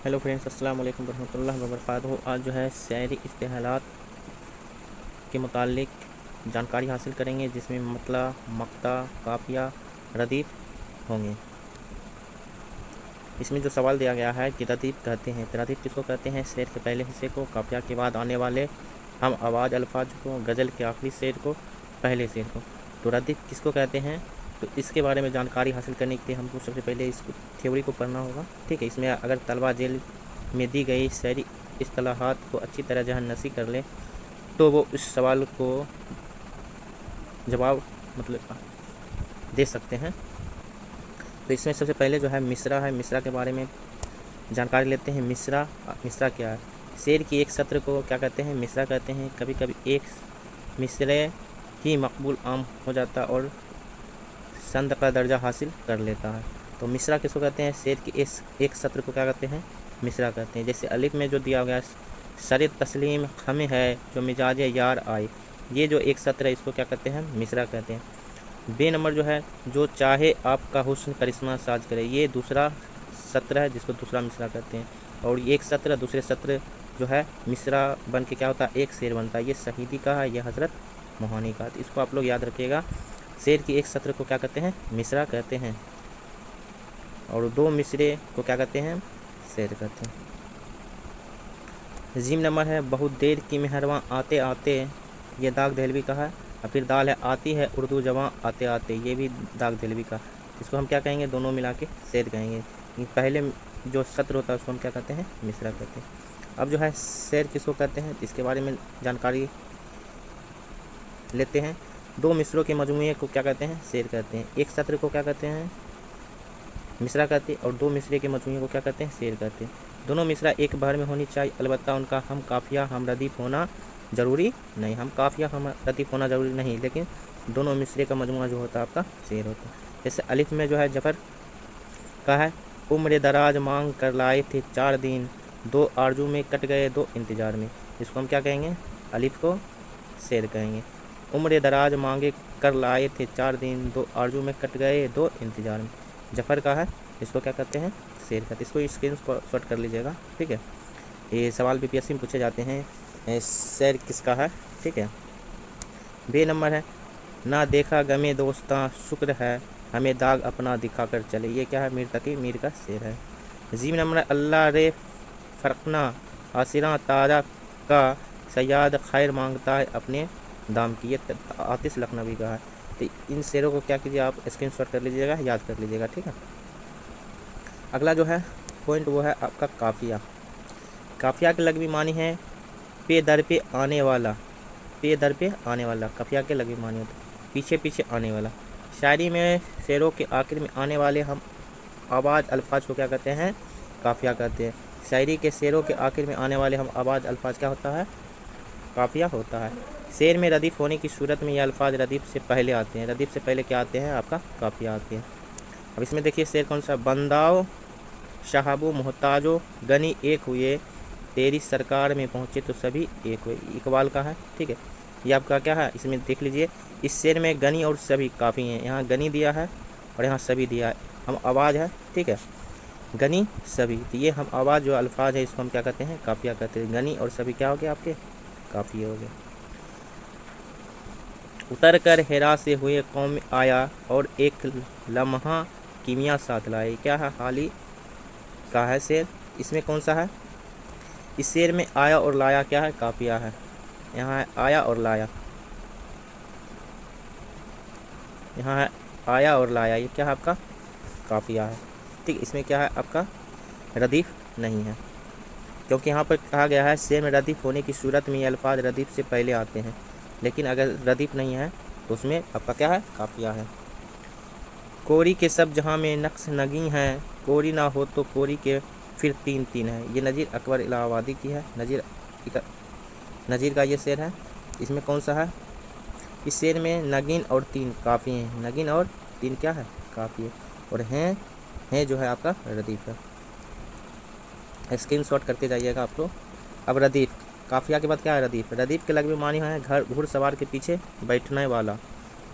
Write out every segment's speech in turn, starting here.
Hello friends, अस्सलाम वालेकुम रहमतुल्लाहि व बरकातहू। आज जो है शायरी इस्तेहालात के मुतालिक जानकारी हासिल करेंगे, जिसमें मतला, मक्ता, काफिया, रदीफ होंगे। इसमें जो सवाल दिया गया है कि रदीफ कहते हैं, तो रदीफ किसको कहते हैं? शेर के पहले हिस्से को, काफिया के बाद आने वाले हम आवाज़ अल्फाज को, गज़ल के आखिरी शेर को, पहले शेर को। तो रदीफ किसको कहते हैं, तो इसके बारे में जानकारी हासिल करने के लिए हमको सबसे पहले इस थ्योरी को पढ़ना होगा। ठीक है, इसमें अगर तलबा जेल में दी गई शायरी इस्तिलाहात को अच्छी तरह जहन नशी कर ले तो वो इस सवाल को जवाब दे सकते हैं। तो इसमें सबसे पहले जो है मिसरा है, मिसरा के बारे में जानकारी लेते हैं। मिसरा क्या है? शेर की एक सत्र को क्या कहते हैं? मिसरा कहते हैं। कभी कभी एक मिसरे ही मकबूल आम हो जाता और संद का दर्जा हासिल कर लेता है। तो मिसरा किसको कहते हैं? शेर की एक सत्र को क्या कहते हैं? मिसरा कहते हैं। जैसे अलिफ में जो दिया गया सर तस्लीम हमें है जो मिजाज यार आए, ये जो एक सत्र है इसको क्या कहते हैं? मिसरा कहते हैं। बे नंबर जो है जो चाहे आपका हुस्न करिश्मा साज करे, ये दूसरा सत्र है जिसको दूसरा मिसरा कहते हैं। और एक सत्र दूसरे सत्र जो है मिसरा बन के क्या होता है? एक शेर बनता है। ये शहीदी का है, ये हज़रत मोहानी का। तो इसको आप लोग याद रखिएगा। शेर की एक सत्र को क्या कहते हैं? मिसरा कहते हैं। और दो मिसरे को क्या कहते हैं? शेर कहते हैं। जीम नंबर है बहुत देर की मेहरबां आते आते, ये दाग दहलवी का है। और फिर दाल है आती है उर्दू जवां आते आते, ये भी दाग दहलवी का। इसको हम क्या कहेंगे? दोनों मिला के शेर कहेंगे। पहले जो सत्र होता है उसको हम क्या कहते हैं? मिसरा कहते हैं। अब जो है शेर किसको कहते हैं, इसके बारे में जानकारी लेते हैं। दो मिसरों के मजमूए को क्या कहते हैं? शेर कहते हैं। एक सत्र को क्या कहते हैं? मिसरा कहते हैं। और दो मिसरे के मजमूए को क्या कहते हैं? शेर कहते हैं। दोनों मिसरा एक बार में होनी चाहिए, अलबत्ता उनका हम काफिया हम रदीफ होना ज़रूरी नहीं। हम काफिया हम रदीफ होना ज़रूरी नहीं, लेकिन दोनों मिसरे का मजमूआ जो होता है आपका शेर होता है। जैसे अलिफ में जो है जफर का है उम्र दराज मांग कर लाए थे 4 दिन, 2 आरजू में कट गए 2 इंतजार में। इसको हम क्या कहेंगे? अलिफ को शेर कहेंगे। उम्र दराज मांगे कर लाए थे 4 दिन, 2 आरजू में कट गए 2 इंतजार में। जफर का है, इसको क्या कहते हैं? शेर कहते हैं। इसको स्क्रीन शॉट कर लीजिएगा। ठीक है, ये सवाल बीपीएससी में पूछे जाते हैं। शेर किसका है? ठीक है। बे नंबर है ना देखा गमे दोस्तां शुक्र है हमें दाग अपना दिखा कर चले, ये क्या है? मीर तकी मीर का शेर है। जीम नंबर है अल्लाह रे फ़र्कना आसिरा तारा का सयाद खैर मांगता है अपने दाम की, ये आतिश लखनवी का है। तो इन शेरों को क्या कीजिए आप स्क्रीन शॉट कर लीजिएगा, याद कर लीजिएगा। ठीक है, अगला जो है पॉइंट वो है आपका काफिया। काफिया के लगवी मानी है पे दर पे आने वाला, पे दर पे आने वाला काफिया के लगवी मानी होता है पीछे पीछे आने वाला। शायरी में शेरों के आखिर में आने वाले हम आवाज़ अल्फाज को क्या कहते हैं? काफिया कहते हैं। शायरी के शेरों के आखिर में आने वाले हम आवाज़ अल्फाज क्या होता है? काफिया होता है। शेर में रदीफ होने की सूरत में ये अल्फाज रदीफ से पहले आते हैं। रदीफ से पहले क्या आते हैं? आपका काफिया आते हैं। अब इसमें देखिए शेर कौन सा? बंदाओ शहाबो मोहताजो गनी एक हुए, तेरी सरकार में पहुँचे तो सभी एक हुए, इकबाल का है। ठीक है, ये आपका क्या है? इसमें देख लीजिए इस शेर में गनी और सभी काफ़ी हैं। यहाँ गनी दिया है और यहाँ सभी दिया है। हम आवाज़ है, ठीक है, गनी सभी, तो ये हम आवाज़ जो अल्फाज है इसको हम क्या कहते हैं? काफिया कहते हैं। गनी और सभी क्या हो गया? आपके काफ़ी हो गए। उतर कर हेरा से हुए कौम आया और एक लम्हा कीमिया साथ लाए, क्या है? हाली का है शेर। इसमें कौन सा है? इस शेर में आया और लाया क्या है? काफिया है। यहाँ है आया और लाया, यहाँ है आया और लाया, ये क्या है? आपका काफिया है। ठीक, इसमें क्या है? आपका रदीफ नहीं है, क्योंकि यहाँ पर कहा गया है शेर में रदीफ होने की सूरत में ये अल्फाज रदीफ से पहले आते हैं। लेकिन अगर रदीफ नहीं है तो उसमें आपका क्या है? काफिया है। कोरी के सब जहाँ में नक्श नगी हैं, कोरी ना हो तो कोरी के फिर 3 है। ये नज़ीर अकबर इलाहाबादी की है। नज़ीर का ये शेर है। इसमें कौन सा है? इस शेर में नगीन और 3 काफ़ी हैं। नगीन और 3 क्या है? काफ़ी है। और हैं जो है आपका रदीफ है। स्क्रीन शॉट करते जाइएगा आप लोग। अब रदीफ, काफिया के बाद क्या है? रदीफ। रदीफ के लगभग मानी है घुड़सवार के पीछे बैठने वाला,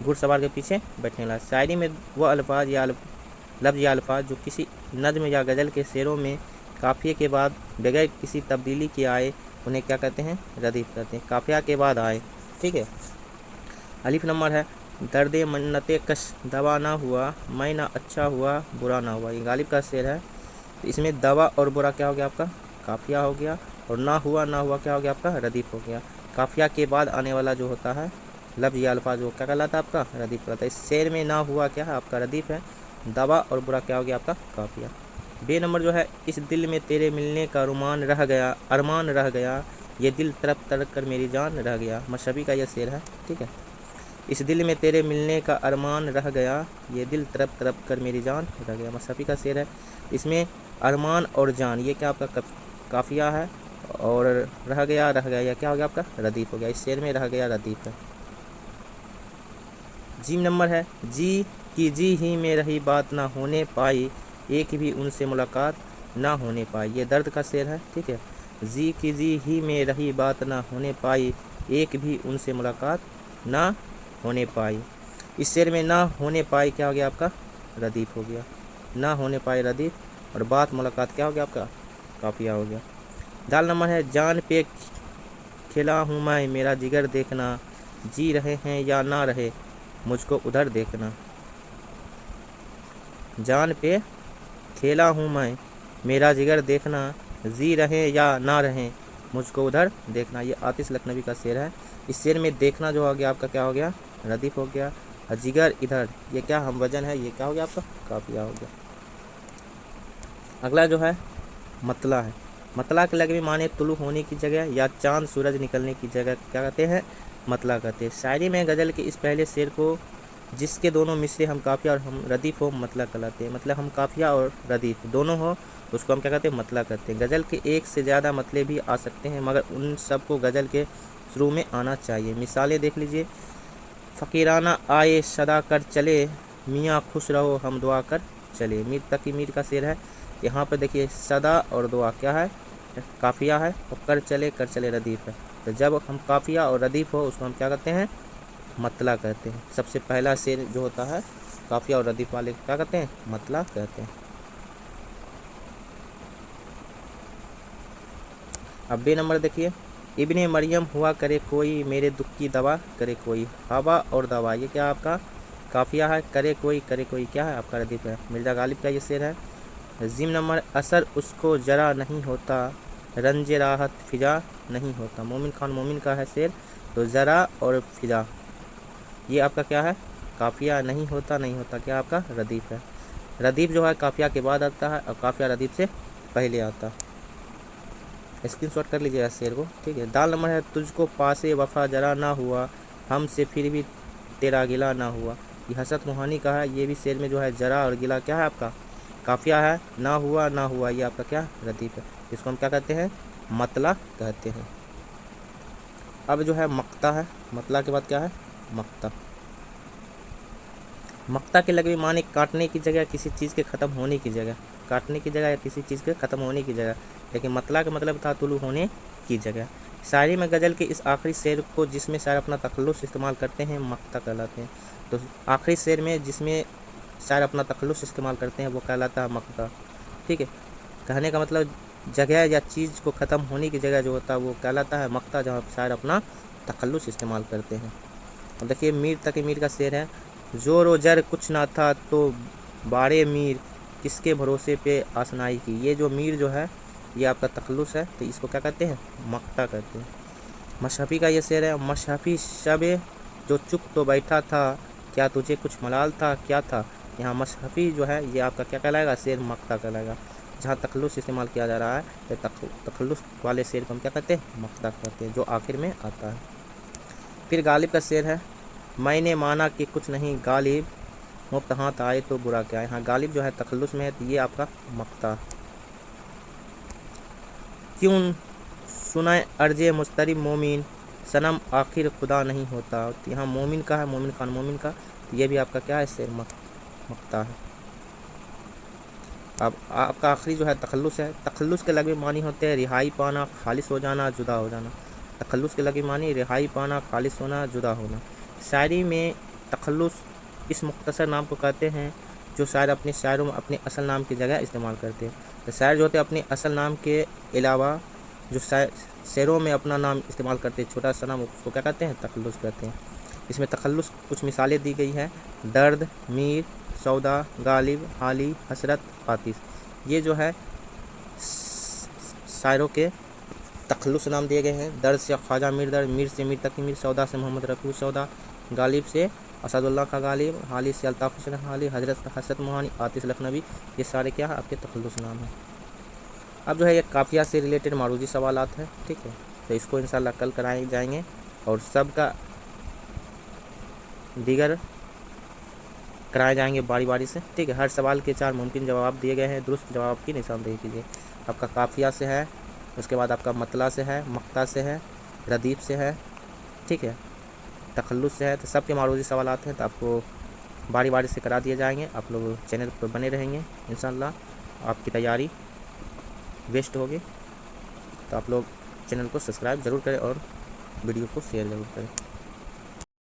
घुड़सवार के पीछे बैठने वाला। शायरी में वह अल्फाज या लफ्ज़ या अल्फाज जो किसी नज़्म या गज़ल के शेरों में काफिए के बाद बगैर किसी तब्दीली के आए उन्हें क्या कहते हैं, रदीफ कहते हैं। काफिया के बाद आए, ठीक है। अलिफ नंबर है, दर्द मन्नते कश दवा ना हुआ, मैं ना अच्छा हुआ बुरा ना हुआ। ये गालिब का शेर है। तो इसमें दवा और बुरा क्या हो गया आपका, काफिया हो गया, और ना हुआ क्या हो गया आपका, रदीफ हो गया। काफिया के बाद आने वाला जो होता है लफ्ज़ या अल्फाज वो क्या कहलाता है आपका, रदीफ कहलाता है। इस शेर में ना हुआ क्या है आपका, रदीफ है। दवा और बुरा क्या हो गया आपका, काफिया। बे नंबर जो है, इस दिल में तेरे मिलने का अरमान रह गया, ये दिल तड़प तड़प कर मेरी जान रह गया। मशहबी का यह शेर है, ठीक है। इस दिल में तेरे मिलने का अरमान रह गया, ये दिल तड़प तड़प कर मेरी जान रह गया। मशहबी का शेर है। इसमें अरमान और जान ये क्या आपका काफिया है, और रह गया यह क्या हो गया आपका, रदीफ हो गया। इस शेर में रह गया रदीफ है। जीम नंबर है, जी की जी ही में रही बात ना होने पाई, एक भी उनसे मुलाकात ना होने पाई। ये दर्द का शेर है, ठीक है। जी की जी ही में रही बात ना होने पाई, एक भी उनसे मुलाकात ना होने पाई। इस शेर में ना होने पाई क्या हो गया आपका, रदीफ हो गया। ना होने पाई रदीफ, और बात मुलाकात क्या हो गया आपका, काफिया हो गया। दाल नंबर है, जान पे खिला हूँ मैं मेरा जिगर देखना, जी रहे हैं या ना रहे मुझको उधर देखना। जान पे खेला हूँ मैं मेरा जिगर देखना, जी रहे या ना रहे मुझको उधर देखना। ये आतिश लखनवी का शेर है। इस शेर में देखना जो हो गया आपका क्या हो गया, रदीफ हो गया। और जिगर इधर ये क्या हम वजन है, ये क्या हो गया आपका, काफिया हो गया। अगला जो है मतला है। मतला के लगवी माने तुलु होने की जगह या चांद सूरज निकलने की जगह क्या कहते हैं, मतला कहते हैं। शायरी में गज़ल के इस पहले शेर को जिसके दोनों मिसरे हम काफिया और हम रदीफ हो मतला कहलाते हैं। मतलब हम काफिया और रदीफ दोनों हो उसको हम क्या कहते हैं, मतला कहते हैं। गज़ल के एक से ज़्यादा मतले भी आ सकते हैं, मगर उन सबको गज़ल के शुरू में आना चाहिए। मिसालें देख लीजिए, फ़कीराना आए सदा कर चले, मियाँ खुश रहो हम दुआ कर चले। मीर तकी मीर का शेर है। यहाँ पर देखिए सदा और दुआ क्या है, काफिया है, और कर चले रदीफ है। तो जब हम काफिया और रदीफ हो उसको हम क्या कहते हैं, मतला कहते हैं। सबसे पहला शेर जो होता है काफिया और रदीफ वाले क्या कहते हैं, मतला कहते हैं। अब बे नंबर देखिए, इब्ने मरियम हुआ करे कोई, मेरे दुख की दवा करे कोई। हवा और दवा ये क्या आपका, काफिया है। करे कोई क्या है आपका, रदीफ है। मिर्जा गालिब का ये शेर है। जिम नंबर, असर उसको जरा नहीं होता, रंज राहत फिजा नहीं होता। मोमिन खान मोमिन का है शेर। तो ज़रा और फिजा ये आपका क्या है, काफिया। नहीं होता क्या आपका, रदीफ है। रदीफ जो है काफिया के बाद आता है, और काफिया रदीफ से पहले आता है। स्क्रीनशॉट कर लीजिएगा शेर को, ठीक है। दाल नंबर है, तुझको पासे वफा जरा ना हुआ, हमसे फिर भी तेरा गिला ना हुआ। ये हसरत मोहानी का है। ये भी शेर में जो है जरा और गिला क्या है आपका, काफिया है। ना हुआ ये आपका क्या, रदीफ है। इसको हम क्या कहते हैं, मतला कहते हैं। अब जो है मक्ता है। मतला के बाद क्या है, मक्ता। मक्ता के लगे माने काटने की जगह, किसी चीज़ के ख़त्म होने की जगह। काटने की जगह या किसी चीज़ के ख़त्म होने की जगह, लेकिन मतला का मतलब था तुलु होने की जगह। शायरी में गज़ल के इस आखिरी शेर को जिसमें शायर अपना तखल्लुस इस्तेमाल करते हैं मक्ता कहलाते हैं। तो आखिरी शेर में जिसमें शायर अपना तखल्लुस इस्तेमाल करते हैं वो कहलाता है मक्ता, ठीक है। कहने का मतलब जगह या चीज़ को ख़त्म होने की जगह जो होता है वो कहलाता है मक्ता, जहाँ शायर अपना तखल्लुस इस्तेमाल करते हैं। अब देखिए मीर तक मीर का शेर है। जोर व जर कुछ ना था तो बारे मीर, किसके भरोसे पे आसनाई की। ये जो मीर जो है ये आपका तखल्लुस है, तो इसको क्या कहते हैं, मक्ता कहते हैं। मशहफी का ये शेर है। मशहफी शबे जो चुप तो बैठा था, क्या तुझे कुछ मलाल था क्या था। यहाँ मशहफी जो है ये आपका क्या कहलाएगा, शेर मक्ता कहलाएगा। जहाँ तखल्लुस इस्तेमाल किया जा रहा है तो तखल्लुस वाले शेर को हम क्या कहते हैं, मक्ता कहते हैं, जो आखिर में आता है। फिर गालिब का शेर है। मैंने माना कि कुछ नहीं गालिब, मुफ्त हाथ आए तो बुरा क्या है। हाँ गालिब जो है तखल्लुस में है, तो ये आपका मक्ता। क्यों सुनाए अर्जे मुस्तरिब मोमिन, सनम आखिर खुदा नहीं होता। तो यहाँ मोमिन का है, मोमिन खान मोमिन का, तो ये भी आपका क्या है, शेर मक्ता है। अब आपका आखिरी जो है तखल्लुस है। तखल्लुस के लगे मानी होते हैं रिहाई पाना, खालिस हो जाना, जुदा हो जाना। तखल्लुस के लगे मानी रिहाई पाना, खालिस होना, जुदा होना। शायरी में तखल्लुस इस मुख्तसर नाम को कहते हैं जो शायर अपने शायरों में अपने असल नाम की जगह इस्तेमाल करते हैं। तो शायर जो होते हैं अपने असल नाम के अलावा जो शेरों में अपना नाम इस्तेमाल करते हैं, छोटा सा नाम, उसको क्या कहते हैं? तखल्लुस कहते हैं। इसमें तखल्लुस कुछ मिसालें दी गई है, दर्द, मीर, सौदा, गालिब, हाली, हसरत, आतिश। ये जो है शायरों के तखल्लुस नाम दिए गए हैं। दर्द से ख्वाजा मीर दर्द, मीर से मीर तकी मीर, सौदा से मोहम्मद रफ़ी सौदा, गालिब से असदुल्ला का गालिब, हाली से अल्ताफ़ हुसैन हाली, हसरत मोहानी, आतिश लखनवी। ये सारे क्या है? आपके तखल्लुस नाम हैं। अब जो है ये काफिया से रिलेटेड मारूजी सवालात है, ठीक है। तो इसको इंशाल्लाह कल कराए जाएंगे और सबका दीगर कराए जाएंगे बारी बारी से, ठीक है। हर सवाल के 4 मुमकिन जवाब दिए गए हैं, दुरुस्त जवाब की निशानदेही कीजिए। आपका काफिया से है, उसके बाद आपका मतला से है, मक्ता से है, रदीफ से है, ठीक है, तखल्लुस से है। तो सबके मारूजी सवालात हैं, तो आपको बारी बारी से करा दिए जाएंगे। आप लोग चैनल पर बने रहेंगे, इंशाल्लाह आपकी तैयारी बेस्ट होगी। तो आप लोग चैनल को सब्सक्राइब ज़रूर करें और वीडियो को शेयर ज़रूर करें।